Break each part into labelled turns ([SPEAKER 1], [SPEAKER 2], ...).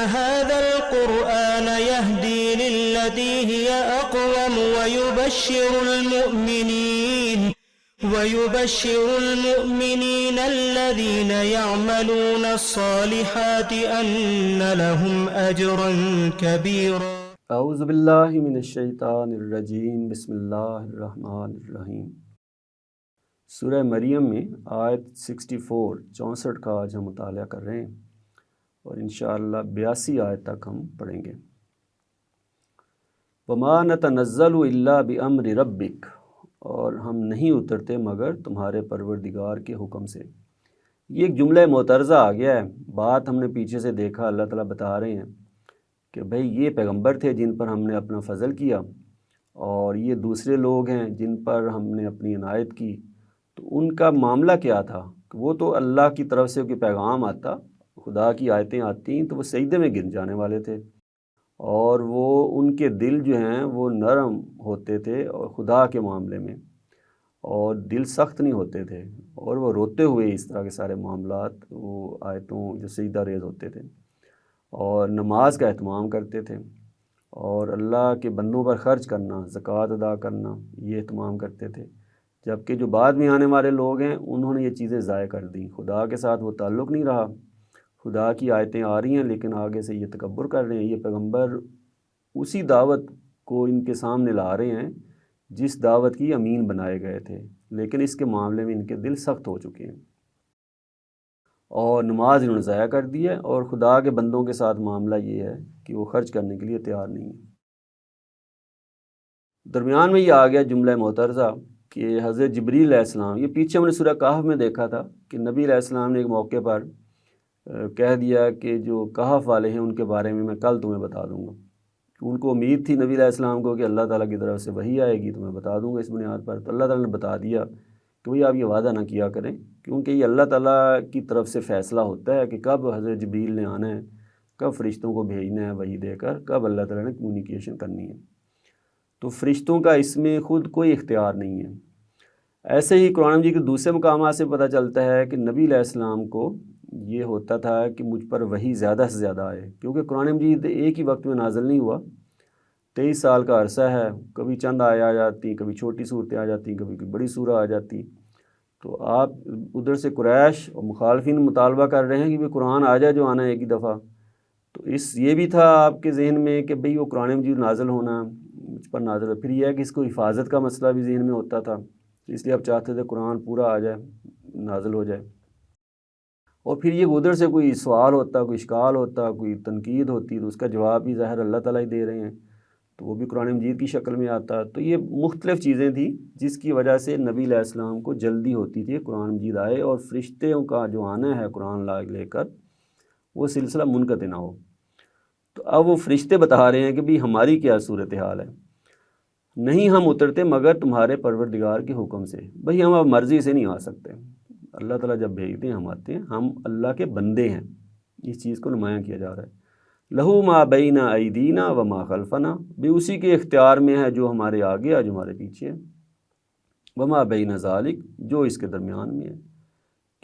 [SPEAKER 1] هذا القرآن يهدي للتي هي أقوم ويبشر المؤمنين الذين يعملون الصالحات أن لهم أجرا كبيرا.
[SPEAKER 2] اعوذ باللہ من الشیطان الرجیم، بسم اللہ الرحمن الرحیم۔ سورہ مریم میں آیت 64 کا آج ہم مطالعہ کر رہے ہیں اور انشاءاللہ 82 آیت تک ہم پڑھیں گے۔ وَمَا نَتَنَزَّلُ إِلَّا بِأَمْرِ رَبِّكَ، اور ہم نہیں اترتے مگر تمہارے پروردگار کے حکم سے۔ یہ ایک جملہ معترضہ آ گیا ہے، بات ہم نے پیچھے سے دیکھا، اللہ تعالیٰ بتا رہے ہیں کہ بھئی یہ پیغمبر تھے جن پر ہم نے اپنا فضل کیا، اور یہ دوسرے لوگ ہیں جن پر ہم نے اپنی عنایت کی، تو ان کا معاملہ کیا تھا کہ وہ تو اللہ کی طرف سے کوئی پیغام آتا، خدا کی آیتیں آتی تو وہ سجدے میں گر جانے والے تھے، اور وہ ان کے دل جو ہیں وہ نرم ہوتے تھے اور خدا کے معاملے میں، اور دل سخت نہیں ہوتے تھے، اور وہ روتے ہوئے اس طرح کے سارے معاملات وہ آیتوں جو سجدہ ریز ہوتے تھے، اور نماز کا اہتمام کرتے تھے، اور اللہ کے بندوں پر خرچ کرنا، زکوٰۃ ادا کرنا، یہ اہتمام کرتے تھے۔ جبکہ جو بعد میں آنے والے لوگ ہیں انہوں نے یہ چیزیں ضائع کر دیں، خدا کے ساتھ وہ تعلق نہیں رہا، خدا کی آیتیں آ رہی ہیں لیکن آگے سے یہ تکبر کر رہے ہیں۔ یہ پیغمبر اسی دعوت کو ان کے سامنے لا رہے ہیں جس دعوت کی امین بنائے گئے تھے، لیکن اس کے معاملے میں ان کے دل سخت ہو چکے ہیں، اور نماز انہوں نے ضائع کر دی ہے، اور خدا کے بندوں کے ساتھ معاملہ یہ ہے کہ وہ خرچ کرنے کے لیے تیار نہیں ہے۔ درمیان میں یہ آ گیا جملہ معترضہ کہ حضرت جبریل علیہ السلام، یہ پیچھے ہم نے سورہ کہف میں دیکھا تھا کہ نبی علیہ السلام نے ایک موقع پر کہہ دیا کہ جو کہف والے ہیں ان کے بارے میں کل تمہیں بتا دوں گا۔ ان کو امید تھی نبی علیہ السلام کو کہ اللہ تعالیٰ کی طرف سے وحی آئے گی تو میں بتا دوں گا اس بنیاد پر، تو اللہ تعالیٰ نے بتا دیا کہ بھئی آپ یہ وعدہ نہ کیا کریں، کیونکہ یہ اللہ تعالیٰ کی طرف سے فیصلہ ہوتا ہے کہ کب حضرت جبریل نے آنا ہے، کب فرشتوں کو بھیجنا ہے وحی دے کر، کب اللہ تعالیٰ نے کمیونیکیشن کرنی ہے، تو فرشتوں کا اس میں خود کوئی اختیار نہیں ہے۔ ایسے ہی قرآن مجید کے دوسرے مقامات سے پتہ چلتا ہے کہ نبی علیہ السلام کو یہ ہوتا تھا کہ مجھ پر وحی زیادہ سے زیادہ آئے، کیونکہ قرآن مجید ایک ہی وقت میں نازل نہیں ہوا، 23 سال کا عرصہ ہے، کبھی چند آیات آ جاتی، کبھی چھوٹی صورتیں آ جاتی، کبھی کوئی بڑی سورہ آ جاتی، تو آپ ادھر سے قریش اور مخالفین مطالبہ کر رہے ہیں کہ بھی قرآن آ جائے جو آنا ہے ایک ہی دفعہ، تو یہ بھی تھا آپ کے ذہن میں کہ بھئی وہ قرآن مجید نازل ہونا مجھ پر نازل ہو، پھر یہ ہے کہ اس کو حفاظت کا مسئلہ بھی ذہن میں ہوتا تھا، اس لیے آپ چاہتے تھے قرآن پورا آ جائے، نازل ہو جائے، اور پھر یہ ادھر سے کوئی سوال ہوتا، کوئی اشکال ہوتا، کوئی تنقید ہوتی، تو اس کا جواب بھی ظاہر اللہ تعالیٰ ہی دے رہے ہیں، تو وہ بھی قرآن مجید کی شکل میں آتا۔ تو یہ مختلف چیزیں تھیں جس کی وجہ سے نبی علیہ السلام کو جلدی ہوتی تھی قرآن مجید آئے، اور فرشتوں کا جو آنا ہے قرآن لے کر وہ سلسلہ منقطع نہ ہو۔ تو اب وہ فرشتے بتا رہے ہیں کہ بھی ہماری کیا صورتحال ہے، نہیں ہم اترتے مگر تمہارے پروردگار کے حکم سے۔ بھئی ہم اب مرضی سے نہیں آ سکتے، اللہ تعالیٰ جب بھیجتے ہیں ہم آتے ہیں، ہم اللہ کے بندے ہیں، اس چیز کو نمایاں کیا جا رہا ہے۔ لہو ما بین ایدینا و ما خلفنا، بھی اسی کے اختیار میں ہے جو ہمارے آگے ہے جو ہمارے پیچھے ہے، وما بین ذالک، جو اس کے درمیان میں ہے،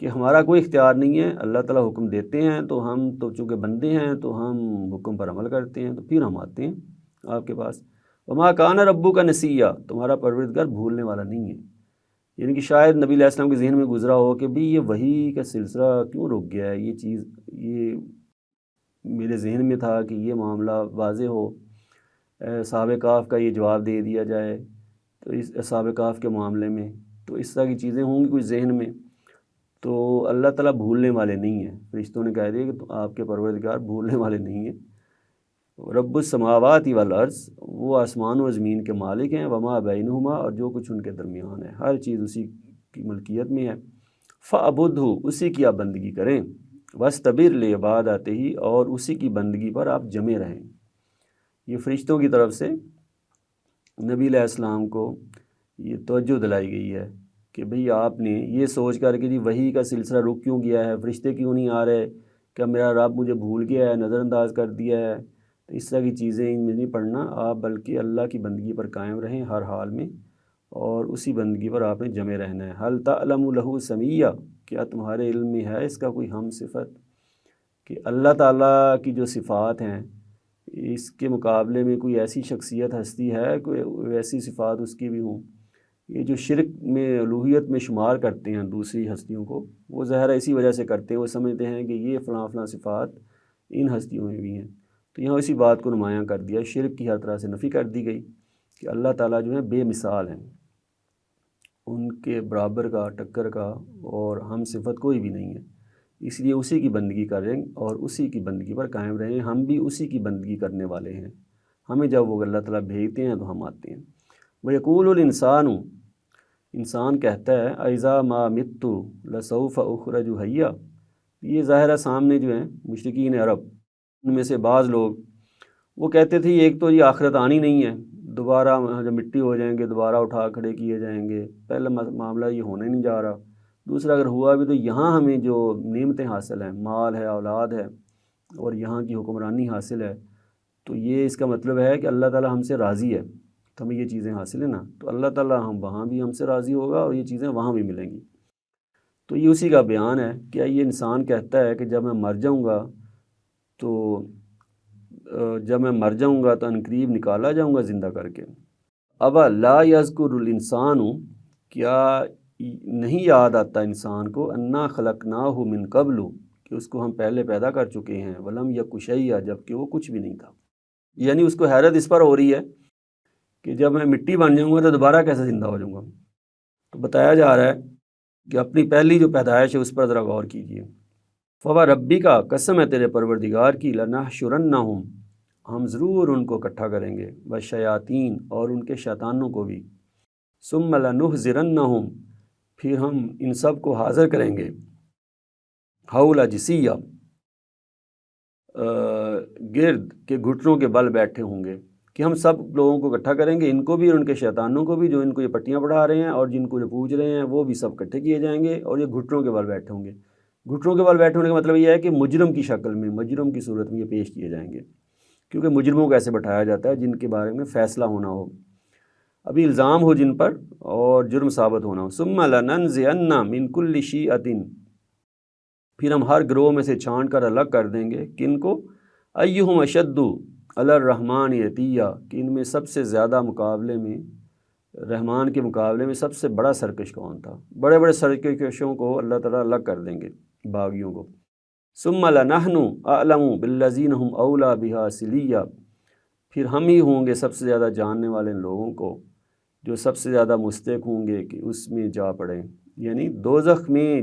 [SPEAKER 2] کہ ہمارا کوئی اختیار نہیں ہے، اللہ تعالیٰ حکم دیتے ہیں تو ہم تو چونکہ بندے ہیں تو ہم حکم پر عمل کرتے ہیں، تو پھر ہم آتے ہیں آپ کے پاس۔ وما کان ربک نسیا، تمہارا پروردگار بھولنے والا نہیں ہے، یعنی کہ شاید نبی علیہ السلام کے ذہن میں گزرا ہو کہ بھی یہ وحی کا سلسلہ کیوں رک گیا ہے، یہ چیز یہ میرے ذہن میں تھا کہ یہ معاملہ واضح ہو، اصحاب کہف کا یہ جواب دے دیا جائے، تو اس اصحاب کہف کے معاملے میں تو اس طرح کی چیزیں ہوں گی کچھ ذہن میں، تو اللہ تعالیٰ بھولنے والے نہیں ہیں۔ فرشتوں نے کہہ دیا کہ آپ کے پروردگار بھولنے والے نہیں ہیں۔ رب السماوات والارض، وہ آسمان و زمین کے مالک ہیں، وما بینہما، اور جو کچھ ان کے درمیان ہے، ہر چیز اسی کی ملکیت میں ہے۔ فاعبدہ، اسی کی آپ بندگی کریں، واستبر لعبادتہ، اور اسی کی بندگی پر آپ جمے رہیں۔ یہ فرشتوں کی طرف سے نبی علیہ السلام کو یہ توجہ دلائی گئی ہے کہ بھئی آپ نے یہ سوچ کر کہ جی وحی کا سلسلہ رک کیوں گیا ہے، فرشتے کیوں نہیں آ رہے، کیا میرا رب مجھے بھول گیا ہے، نظر انداز کر دیا ہے، تو اس طرح کی چیزیں ان میں نہیں پڑھنا آپ، بلکہ اللہ کی بندگی پر قائم رہیں ہر حال میں، اور اسی بندگی پر آپ نے جمے رہنا ہے۔ حل تعلم لہ سمیہ، کیا تمہارے علم میں ہے اس کا کوئی ہم صفت، کہ اللہ تعالیٰ کی جو صفات ہیں اس کے مقابلے میں کوئی ایسی شخصیت ہستی ہے، کوئی ویسی صفات اس کی بھی ہوں؟ یہ جو شرک میں الوہیت میں شمار کرتے ہیں دوسری ہستیوں کو، وہ ظاہر اسی وجہ سے کرتے ہیں، وہ سمجھتے ہیں کہ یہ فلاں فلاں صفات ان ہستیوں میں بھی ہیں۔ تو یہاں اسی بات کو نمایاں کر دیا، شرک کی ہر طرح سے نفی کر دی گئی کہ اللہ تعالیٰ جو ہے بے مثال ہیں، ان کے برابر کا، ٹکر کا اور ہم صفت کوئی بھی نہیں ہے، اس لیے اسی کی بندگی کریں اور اسی کی بندگی پر قائم رہیں۔ ہم بھی اسی کی بندگی کرنے والے ہیں، ہمیں جب وہ اللہ تعالیٰ بھیجتے ہیں تو ہم آتے ہیں۔ وَيَقُولُ الْإِنسَانُ، انسان کہتا ہے اَإِذَا مَا مِتُّ لَسَوْفَ أُخْرَجُ حَيًّا۔ یہ ظاہرہ سامنے جو ہیں مشرکین عرب، ان میں سے بعض لوگ وہ کہتے تھے ایک تو یہ آخرت آنی نہیں ہے، دوبارہ جب مٹی ہو جائیں گے دوبارہ اٹھا کھڑے کیے جائیں گے، پہلا معاملہ یہ ہونے نہیں جا رہا، دوسرا اگر ہوا بھی تو یہاں ہمیں جو نعمتیں حاصل ہیں، مال ہے، اولاد ہے اور یہاں کی حکمرانی حاصل ہے، تو یہ اس کا مطلب ہے کہ اللہ تعالیٰ ہم سے راضی ہے، تو ہمیں یہ چیزیں حاصل ہیں نا، تو اللہ تعالیٰ ہم وہاں بھی ہم سے راضی ہوگا اور یہ چیزیں وہاں بھی ملیں گی۔ تو یہ اسی کا بیان ہے کہ یہ انسان کہتا ہے کہ جب میں مر جاؤں گا تو انقریب نکالا جاؤں گا زندہ کر کے۔ اب لا یذکر الانسان، کیا نہیں یاد آتا انسان کو، انا خلقناہ من قبل، کہ اس کو ہم پہلے پیدا کر چکے ہیں، ولم یک شیئا، جب کہ وہ کچھ بھی نہیں تھا۔ یعنی اس کو حیرت اس پر ہو رہی ہے کہ جب میں مٹی بن جاؤں گا تو دوبارہ کیسے زندہ ہو جاؤں گا۔ تو بتایا جا رہا ہے کہ اپنی پہلی جو پیدائش ہے اس پر ذرا غور کیجیے۔ فوربک کا، قسم ہے تیرے پروردگار کی، لنحشرنہم، ہم ضرور ان کو اکٹھا کریں گے، والشیاطین، اور ان کے شیطانوں کو بھی، ثم لنحضرنہم، پھر ہم ان سب کو حاضر کریں گے، حول جسیہ، گرد کے گھٹنوں کے بل بیٹھے ہوں گے، کہ ہم سب لوگوں کو اکٹھا کریں گے، ان کو بھی اور ان کے شیطانوں کو بھی، جو ان کو یہ پٹیاں پڑھا رہے ہیں اور جن کو یہ پوچھ رہے ہیں، وہ بھی سب اکٹھے کیے جائیں گے اور یہ گھٹنوں کے بل بیٹھے ہوں گے۔ گھٹنوں کے بل بیٹھے ہونے کا مطلب یہ ہے کہ مجرم کی شکل میں، مجرم کی صورت میں یہ پیش کیے جائیں گے، کیونکہ مجرموں کو ایسے بٹھایا جاتا ہے جن کے بارے میں فیصلہ ہونا ہو، ابھی الزام ہو جن پر اور جرم ثابت ہونا ہو۔ ثم لننزعن من كل شیعۃ، پھر ہم ہر گروہ میں سے چھانٹ کر الگ کر دیں گے، کن کو، ایہم اشد علی الرحمن عتیہ، کہ ان میں سب سے زیادہ مقابلے میں، رحمان کے مقابلے میں سب سے بڑا سرکش کون تھا، بڑے بڑے سرکشوں کو اللہ تعالیٰ الگ کر دیں گے، باغیوں کو۔ ثم لنحن اعلم بالذین هم اولی بها صلیہ، پھر ہم ہی ہوں گے سب سے زیادہ جاننے والے ان لوگوں کو جو سب سے زیادہ مستحق ہوں گے کہ اس میں جا پڑیں، یعنی دوزخ میں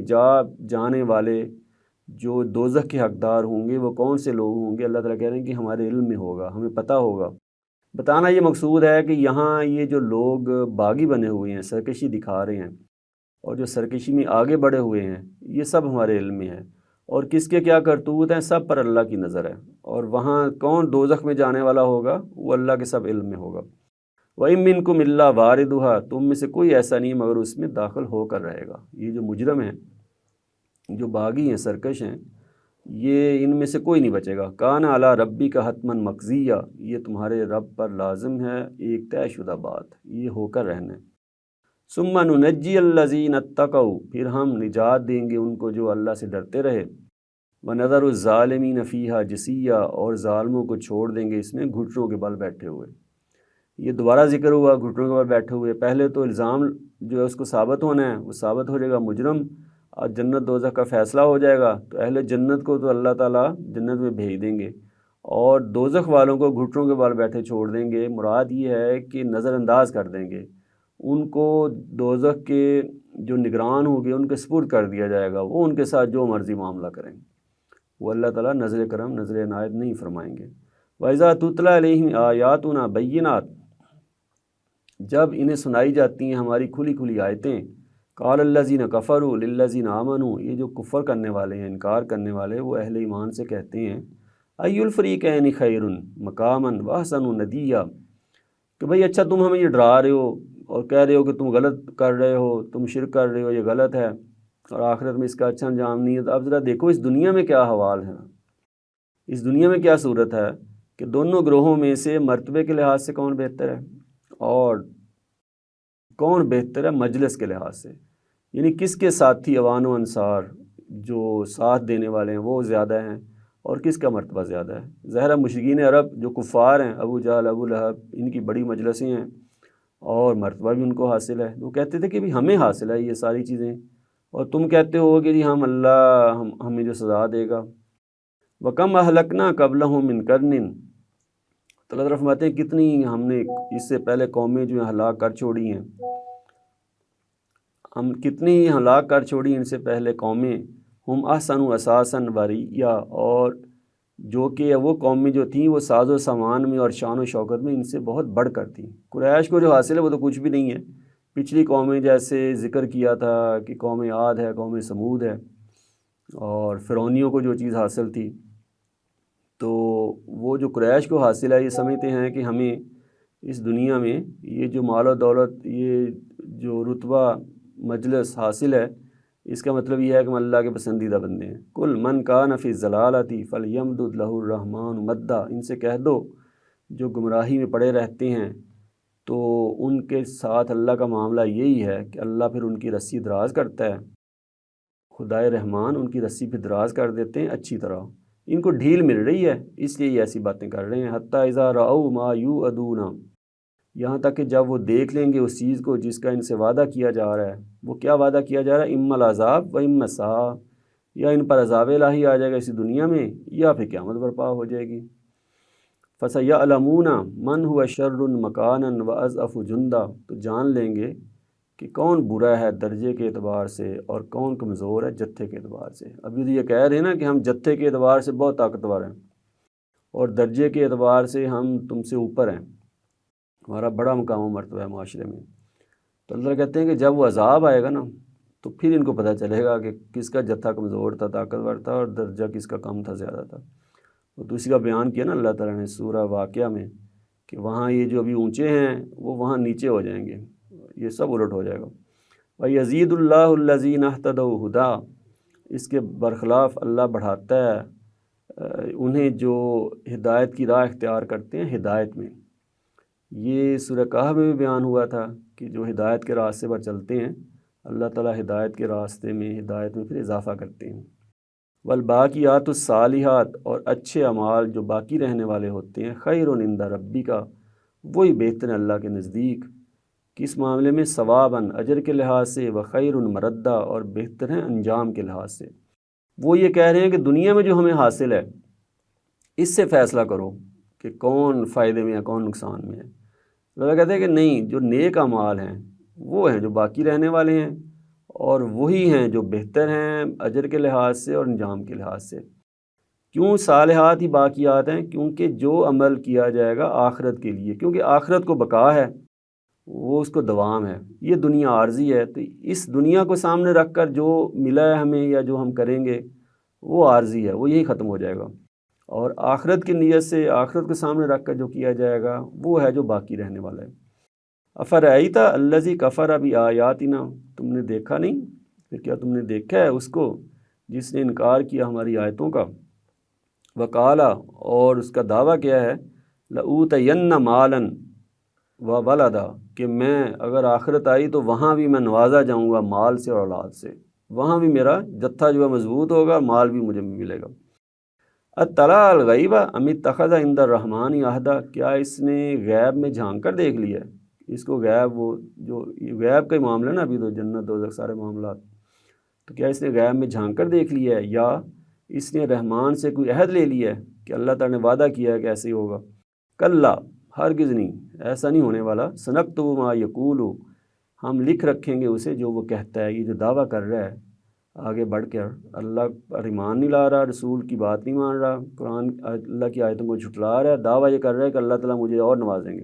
[SPEAKER 2] جانے والے جو دوزخ کے حقدار ہوں گے وہ کون سے لوگ ہوں گے، اللہ تعالیٰ کہہ رہے ہیں کہ ہمارے علم میں ہوگا، ہمیں پتہ ہوگا۔ بتانا یہ مقصود ہے کہ یہاں یہ جو لوگ باغی بنے ہوئے ہیں، سرکشی دکھا رہے ہیں اور جو سرکشی میں آگے بڑھے ہوئے ہیں، یہ سب ہمارے علم میں ہے، اور کس کے کیا کرتوت ہیں سب پر اللہ کی نظر ہے، اور وہاں کون دوزخ میں جانے والا ہوگا وہ اللہ کے سب علم میں ہوگا۔ وَإِن مِّنكُمْ إِلَّا وَارِدُهَا، تم میں سے کوئی ایسا نہیں مگر اس میں داخل ہو کر رہے گا۔ یہ جو مجرم ہیں، جو باغی ہیں، سرکش ہیں، یہ ان میں سے کوئی نہیں بچے گا۔ کان علی ربک حتما مقضیہ، یہ تمہارے رب پر لازم ہے ایک طے شدہ بات، یہ ہو کر رہنا ہے۔ ثم ننجی الذین اتقوا، پھر ہم نجات دیں گے ان کو جو اللہ سے ڈرتے رہے، ونذر الظالمین فیہا جثیا، اور ظالموں کو چھوڑ دیں گے اس میں گھٹنوں کے بل بیٹھے ہوئے۔ یہ دوبارہ ذکر ہوا گھٹنوں کے بل بیٹھے ہوئے، پہلے تو الزام جو ہے اس کو ثابت ہونا ہے، وہ ثابت ہو جائے گا مجرم، اور جنت دوزخ کا فیصلہ ہو جائے گا، تو اہل جنت کو تو اللہ تعالیٰ جنت میں بھیج دیں گے، اور دوزخ والوں کو گھٹنوں کے بل بیٹھے چھوڑ دیں گے۔ مراد یہ ہے کہ نظر انداز کر دیں گے، ان کو دوزخ کے جو نگران ہوں گے ان کے سپرد کر دیا جائے گا، وہ ان کے ساتھ جو مرضی معاملہ کریں، وہ اللہ تعالیٰ نظر کرم، نظر عنایت نہیں فرمائیں گے۔ وَإِذَا تُتْلَىٰ عَلَيْهِمْ آيَاتُنَا بَيِّنَاتٍ، جب انہیں سنائی جاتی ہیں ہماری کھلی کھلی آیتیں، قال الذین کفروا للذین آمنوا، یہ جو کفر کرنے والے ہیں، انکار کرنے والے، وہ اہل ایمان سے کہتے ہیں ای الفریقین خیر مقاما واحسن ندیا، کہ بھئی اچھا تم ہمیں یہ ڈرا رہے ہو اور کہہ رہے ہو کہ تم غلط کر رہے ہو، تم شرک کر رہے ہو، یہ غلط ہے اور آخرت میں اس کا اچھا انجام نہیں ہے، تو اب ذرا دیکھو اس دنیا میں کیا حوال ہے، اس دنیا میں کیا صورت ہے کہ دونوں گروہوں میں سے مرتبے کے لحاظ سے کون بہتر ہے اور کون بہتر ہے مجلس کے لحاظ سے، یعنی کس کے ساتھی عوان و انصار جو ساتھ دینے والے ہیں وہ زیادہ ہیں، اور کس کا مرتبہ زیادہ ہے؟ ظاہر مشرکین عرب جو کفار ہیں، ابو جہل، ابو لہب، ان کی بڑی مجلسیں ہیں اور مرتبہ بھی ان کو حاصل ہے، وہ کہتے تھے کہ بھی ہمیں حاصل ہے یہ ساری چیزیں، اور تم کہتے ہو کہ جی ہم اللہ ہمیں جو سزا دے گا۔ وَكَمْ أَهْلَكْنَا قَبْلَهُم مِّن قَرْنٍ، تو اللہ فرماتے ہیں کتنی ہم نے اس سے پہلے قومیں جو ہلاک کر چھوڑی ہیں، ہم کتنی ہلاک کر چھوڑی ان سے پہلے قومیں، ہم احسن اساسا وریا، اور جو کہ وہ قومیں جو تھیں وہ ساز و سامان میں اور شان و شوکت میں ان سے بہت بڑھ کر تھیں۔ قریش کو جو حاصل ہے وہ تو کچھ بھی نہیں ہے، پچھلی قومیں جیسے ذکر کیا تھا کہ قوم عاد ہے، قوم سمود ہے، اور فرعونیوں کو جو چیز حاصل تھی، تو وہ جو قریش کو حاصل ہے یہ سمجھتے ہیں کہ ہمیں اس دنیا میں یہ جو مال و دولت، یہ جو رتبہ مجلس حاصل ہے، اس کا مطلب یہ ہے کہ ہم اللہ کے پسندیدہ بندے ہیں۔ کل من کان فی الضلالۃ فلیمدد لہ الرحمن مدا، ان سے کہہ دو جو گمراہی میں پڑے رہتے ہیں تو ان کے ساتھ اللہ کا معاملہ یہی ہے کہ اللہ پھر ان کی رسی دراز کرتا ہے، خدائے رحمان ان کی رسی پہ دراز کر دیتے ہیں اچھی طرح، ان کو ڈھیل مل رہی ہے اس لیے یہ ایسی باتیں کر رہے ہیں۔ حتیٰ اذا رأوا ما یوعدون، یہاں تک کہ جب وہ دیکھ لیں گے اس چیز کو جس کا ان سے وعدہ کیا جا رہا ہے۔ وہ کیا وعدہ کیا جا رہا ہے؟ اما العذاب و اما الساعۃ، یا ان پر عذاب الہی آ جائے گا اسی دنیا میں، یا پھر قیامت برپا ہو جائے گی۔ فسیعلمون من هو شر مکانا واضعف جندا، تو جان لیں گے کہ کون برا ہے درجے کے اعتبار سے اور کون کمزور ہے جتھے کے اعتبار سے۔ ابھی تو یہ کہہ رہے ہیں نا کہ ہم جتھے کے اعتبار سے بہت طاقتور ہیں اور درجے کے اعتبار سے ہم تم سے اوپر ہیں، ہمارا بڑا مقام و مرتبہ ہے معاشرے میں۔ تو اللہ کہتے ہیں کہ جب وہ عذاب آئے گا نا تو پھر ان کو پتہ چلے گا کہ کس کا جتھا کمزور تھا، طاقتور تھا، اور درجہ کس کا کم تھا، زیادہ تھا۔ تو اسی کا بیان کیا نا اللہ تعالیٰ نے سورہ واقعہ میں کہ وہاں یہ جو ابھی اونچے ہیں وہ وہاں نیچے ہو جائیں گے، یہ سب الٹ ہو جائے گا۔ وَيَزِيدُ اللَّهُ الَّذِينَ اهْتَدَوْا هُدًى، اس کے برخلاف اللہ بڑھاتا ہے انہیں جو ہدایت کی راہ اختیار کرتے ہیں ہدایت میں۔ یہ سورہ کہف میں بھی بیان ہوا تھا کہ جو ہدایت کے راستے پر چلتے ہیں اللہ تعالیٰ ہدایت کے راستے میں، ہدایت میں پھر اضافہ کرتے ہیں۔ والباقیات الصالحات، اور اچھے اعمال جو باقی رہنے والے ہوتے ہیں، خیر عند ربک، وہی بہتر ہیں اللہ کے نزدیک۔ کس معاملے میں؟ ثواباً، اجر کے لحاظ سے، وخیر مردہ، اور بہتر ہیں انجام کے لحاظ سے۔ وہ یہ کہہ رہے ہیں کہ دنیا میں جو ہمیں حاصل ہے اس سے فیصلہ کرو کہ کون فائدے میں ہے کون نقصان میں ہے۔ اللہ کہتے ہیں کہ نہیں، جو نیک اعمال ہیں وہ ہیں جو باقی رہنے والے ہیں، اور وہی ہیں جو بہتر ہیں اجر کے لحاظ سے اور انجام کے لحاظ سے۔ کیوں صالحات ہی باقیات ہیں؟ کیونکہ جو عمل کیا جائے گا آخرت کے لیے، کیونکہ آخرت کو بقا ہے، وہ اس کو دوام ہے، یہ دنیا عارضی ہے، تو اس دنیا کو سامنے رکھ کر جو ملا ہے ہمیں یا جو ہم کریں گے وہ عارضی ہے، وہ یہی ختم ہو جائے گا، اور آخرت کی نیت سے آخرت کو سامنے رکھ کر جو کیا جائے گا وہ ہے جو باقی رہنے والا ہے۔ افرأیت الذی کفر بآیاتنا، تم نے دیکھا نہیں، پھر کیا تم نے دیکھا ہے اس کو جس نے انکار کیا ہماری آیتوں کا؟ وقالا، اور اس کا دعویٰ کیا ہے، لأوتین مالا وولدا، کہ میں اگر آخرت آئی تو وہاں بھی میں نوازا جاؤں گا مال سے اور اولاد سے، وہاں بھی میرا جتھا جو ہے مضبوط ہوگا، مال بھی مجھے ملے گا۔ اطلع الغیب ام اتخذ عند الرحمن عہدا، کیا اس نے غیب میں جھانک کر دیکھ لیا ہے؟ اس کو غیب، وہ جو غیب کا ہی معاملہ نا، ابھی تو جنت دوزخ سارے معاملات، تو کیا اس نے غیب میں جھانک کر دیکھ لیا ہے، یا اس نے رحمان سے کوئی عہد لے لیا ہے کہ اللہ تعالیٰ نے وعدہ کیا ہے کہ ایسے ہی ہوگا؟ کلا، ہرگز نہیں، ایسا نہیں ہونے والا۔ سنکتب ما یقول، ہم لکھ رکھیں گے اسے جو وہ کہتا ہے، یہ جو دعویٰ کر رہا ہے آگے بڑھ کر، اللہ پر ایمان نہیں لا رہا، رسول کی بات نہیں مان رہا، قرآن اللہ کی آیتوں کو جھٹلا رہا ہے، دعویٰ یہ کر رہا ہے کہ اللہ تعالیٰ مجھے اور نوازیں گے۔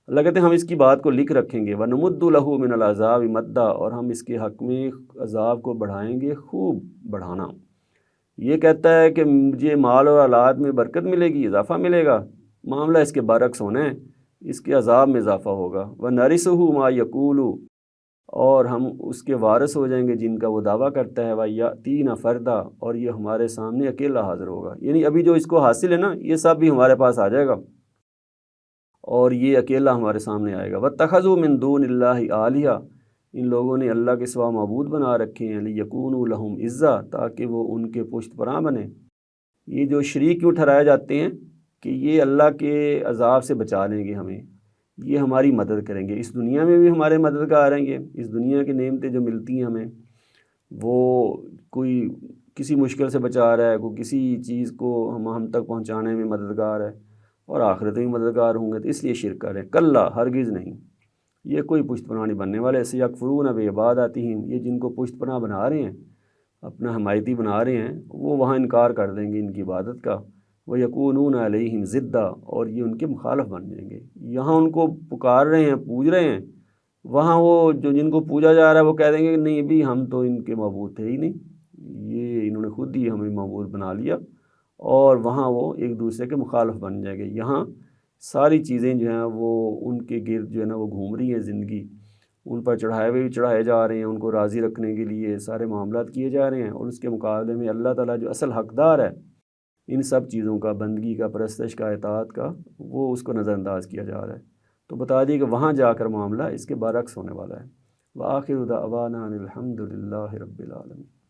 [SPEAKER 2] اللہ کہتے ہیں ہم اس کی بات کو لکھ رکھیں گے، وَنُمُدُّ لَهُ مِنَ الْعَذَابِ مَدًّا، اور ہم اس کے حق میں عذاب کو بڑھائیں گے خوب بڑھانا۔ یہ کہتا ہے کہ مجھے مال اور اولاد میں برکت ملے گی، اضافہ ملے گا، معاملہ اس کے برعکس ہونا ہے، اس کے عذاب میں اضافہ ہوگا۔ وَنَرِثُهُ مَا يَقُولُ، اور ہم اس کے وارث ہو جائیں گے جن کا وہ دعویٰ کرتا ہے، وَيَأْتِينَ فَرْدًا، اور یہ ہمارے سامنے اکیلا حاضر ہوگا، یعنی ابھی جو اس کو حاصل ہے نا یہ سب بھی ہمارے پاس آ جائے گا اور یہ اکیلا ہمارے سامنے آئے گا۔ وَاتَّخَذُوا مِن دُونِ اللَّهِ آلِهَةً، ان لوگوں نے اللہ کے سوا معبود بنا رکھے ہیں، لِيَكُونُوا لَهُمْ عِزًّا، تاکہ وہ ان کے پشت پناہ بنے، یہ جو شریک کیوں ٹھہرائے جاتے ہیں کہ یہ اللہ کے عذاب سے بچا لیں گے ہمیں، یہ ہماری مدد کریں گے، اس دنیا میں بھی ہمارے مددگار آئیں گے، اس دنیا کی نعمتیں جو ملتی ہیں ہمیں، وہ کوئی کسی مشکل سے بچا رہا ہے، کوئی کسی چیز کو ہم تک پہنچانے میں مددگار ہے، اور آخرت میں مددگار ہوں گے، تو اس لیے شرک کریں۔ کلا، ہرگز نہیں، یہ کوئی پشت پناہ نہیں بننے والے۔ سیکفرون بعبادتہم، یہ جن کو پشت پناہ بنا رہے ہیں، اپنا حمایتی بنا رہے ہیں، وہ وہاں انکار کر دیں گے ان کی عبادت کا۔ وَيَكُونُونَ عَلَيْهِمْ ضِدًّا، اور یہ ان کے مخالف بن جائیں گے۔ یہاں ان کو پکار رہے ہیں، پوج رہے ہیں، وہاں وہ جو جن کو پوجا جا رہا ہے وہ کہہ دیں گے کہ نہیں بھی ہم تو ان کے معبود تھے ہی نہیں، یہ انہوں نے خود ہی ہمیں معبود بنا لیا، اور وہاں وہ ایک دوسرے کے مخالف بن جائیں گے۔ یہاں ساری چیزیں جو ہیں وہ ان کے گرد جو ہے نا وہ گھوم رہی ہیں، زندگی ان پر چڑھائے جا رہے ہیں، ان کو راضی رکھنے کے لیے سارے معاملات کیے جا رہے ہیں، اور اس کے مقابلے میں اللہ تعالیٰ جو اصل حقدار ہے ان سب چیزوں کا، بندگی کا، پرستش کا، اطاعت کا، وہ اس کو نظر انداز کیا جا رہا ہے۔ تو بتا دیے کہ وہاں جا کر معاملہ اس کے برعکس ہونے والا ہے۔ وآخر دعوانا ان الحمد للہ رب العالمین۔